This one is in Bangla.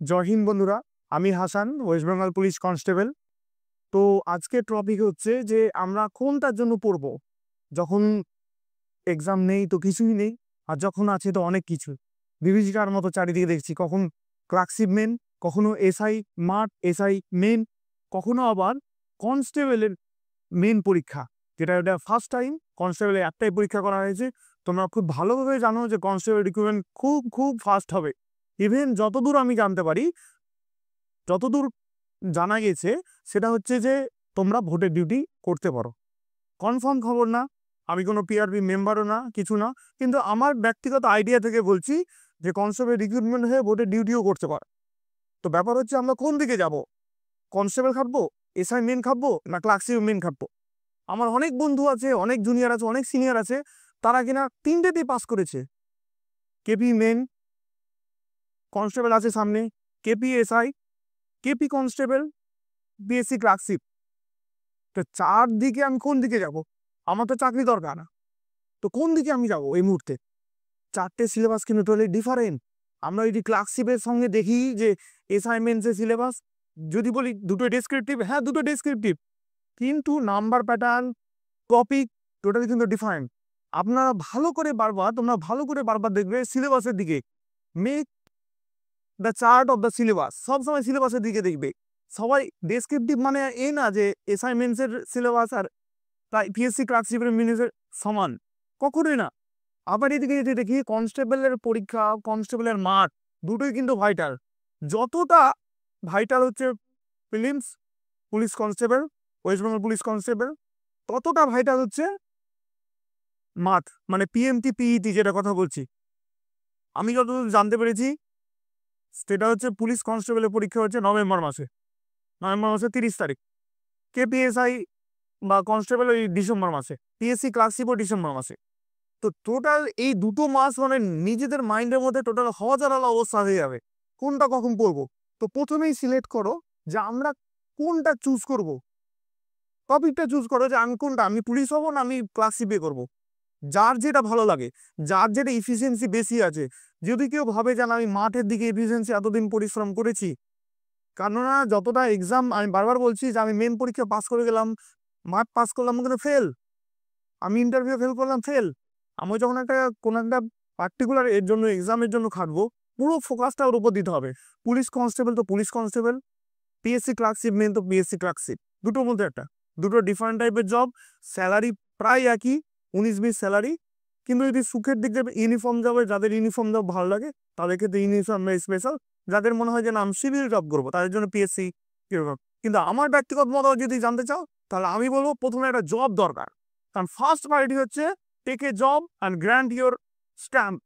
জয় হিন্দ বন্ধুরা। আমি Hasan, West Bengal police constable. তো আজকের টপিক হচ্ছে যে আমরা কোনটার জন্য পড়বো যখন এক্সাম নেই, তো কিছুই নেই, আর যখন আছে তো অনেক কিছু। বিভীষিকার মতো চারিদিকে দেখছি, কখন ক্লার্কশিপ মেন, কখনো এসআই মাঠ, এসআই মেন, কখনো আবার কনস্টেবলের মেন পরীক্ষা, যেটা এটা ফার্স্ট টাইম কনস্টেবলের একটাই পরীক্ষা করা হয়েছে। তোমরা খুব ভালোভাবে জানো যে কনস্টেবল রিক্রুটমেন্ট খুব খুব ফাস্ট হবে। ইভেন যতদূর আমি জানতে পারি, যতদূর জানা গেছে, সেটা হচ্ছে যে তোমরা ভোটের ডিউটি করতে পারো। কনফার্ম খবর না, আমি কোনো পিআরবি মেম্বারও না, কিছু না, কিন্তু আমার ব্যক্তিগত আইডিয়া থেকে বলছি যে কনস্টেবল রিক্রুটমেন্ট হয়ে ভোটের ডিউটিও করতে পারো। তো ব্যাপার হচ্ছে আমরা কোন দিকে যাব, কনস্টেবল খাটবো, এসআই মেন খাটবো, না ক্লার্কশিপ মেন খাটবো। আমার অনেক বন্ধু আছে, অনেক জুনিয়র আছে, অনেক সিনিয়র আছে, তারা কিনা তিনটেতেই পাস করেছে। কেপি মেন কনস্টেবল আছে সামনে, KP SI, KP constable, BSc clerkship. তো চারদিকে আমি কোন দিকে যাব? আমার তো চাকরি দরকার। তো কোন দিকে আমি যাব এই মুহূর্তে? চারটে সিলেবাস কিন্তু টোটালি ডিফারেন্ট। আমরা যদি ক্লার্কশিপের সঙ্গে দেখি যে অ্যাসাইনমেন্টসের সিলেবাস, যদি বলি দুটো ডেসক্রিপটিভ, হ্যাঁ দুটো ডেসক্রিপটিভ, কিন্তু নাম্বার প্যাটার্ন, টপিক টোটালি কিন্তু ডিফারেন্ট। আপনারা তোমরা ভালো করে বারবার দেখবে সিলেবাসের দিকে। Make the chart of the syllabus, সবসময় সিলেবাসের দিকে দেখবে। সবাই ডেসক্রিপটিভ মানে এই না যে অ্যাসাইনমেন্টসের সিলেবাস আর তাই পিএসসি ক্লার্কশিপের মিনিসের সমান, কখনোই না। আবার এদিকে যদি দেখি কনস্টেবলের পরীক্ষা, কনস্টেবলের মাঠ, দুটোই কিন্তু ভাইটাল। যতটা ভাইটাল হচ্ছে prelims police constable, West Bengal police constable, ততটা ভাইটাল হচ্ছে মাঠ, মানে পিএমটি পিইটি যেটা কথা বলছি। আমি যতদূর জানতে পেরেছি সেটা হচ্ছে পুলিশ কনস্টেবলের পরীক্ষা হচ্ছে নভেম্বর মাসে, নভেম্বর মাসের 30 তারিখ। কেপিএসআই বা কনস্টেবল ওই ডিসেম্বর মাসে, পিএসসি ক্লার্কশিপও ডিসেম্বর মাসে। তো টোটাল এই দুটো মাস মানে নিজেদের মাইন্ডের মধ্যে টোটাল হওয়া চালালা অবস্থা হয়ে যাবে কোনটা কখন পড়বো। তো প্রথমেই সিলেক্ট করো যে আমরা কোনটা চুজ করব, টপিকটা চুজ করো যে আমি কোনটা, আমি পুলিশ হবো না আমি ক্লার্কশিপে করবো। যার যেটা ভালো লাগে, যার যেটা ইফিসিয়েন্সি বেশি আছে। যদি কেউ ভাবে যে না আমি মাঠের দিকে এফিসিয়েন্সি এতদিন পরিশ্রম করেছি, কেননা যতটা এক্সাম আমি বারবার বলছি যে আমি মেন পরীক্ষা পাস করে গেলাম, মাঠ পাস করলাম কিন্তু ফেল, আমি ইন্টারভিউ ফেল করলাম ফেল। আমি যখন কোনো একটা পার্টিকুলার এর জন্য এক্সামের জন্য খাটবো, পুরো ফোকাসটা ওর উপর দিতে হবে। পুলিশ কনস্টেবল তো police constable, PSC clerkship main তো পিএসসি ক্লার্কশিপ, দুটোর মধ্যে একটা। দুটো ডিফারেন্ট টাইপের জব, স্যালারি প্রায় একই, 19-20 স্যালারি। কিন্তু যদি সুখের দিক দিয়ে ইউনিফর্ম জবে, যাদের ইউনিফর্ম জব ভালো লাগে তাদের ক্ষেত্রে ইউনিফর্ম স্পেশাল, যাদের মনে হয় যে না আমি সিভিল জব করবো তাদের জন্য পিএসসি কিরকম। কিন্তু আমার ব্যক্তিগত মত যদি জানতে চাও, তাহলে আমি বলবো প্রথমে একটা জব দরকার। কারণ ফার্স্ট প্রায়োরিটি হচ্ছে take a job and grant your stamp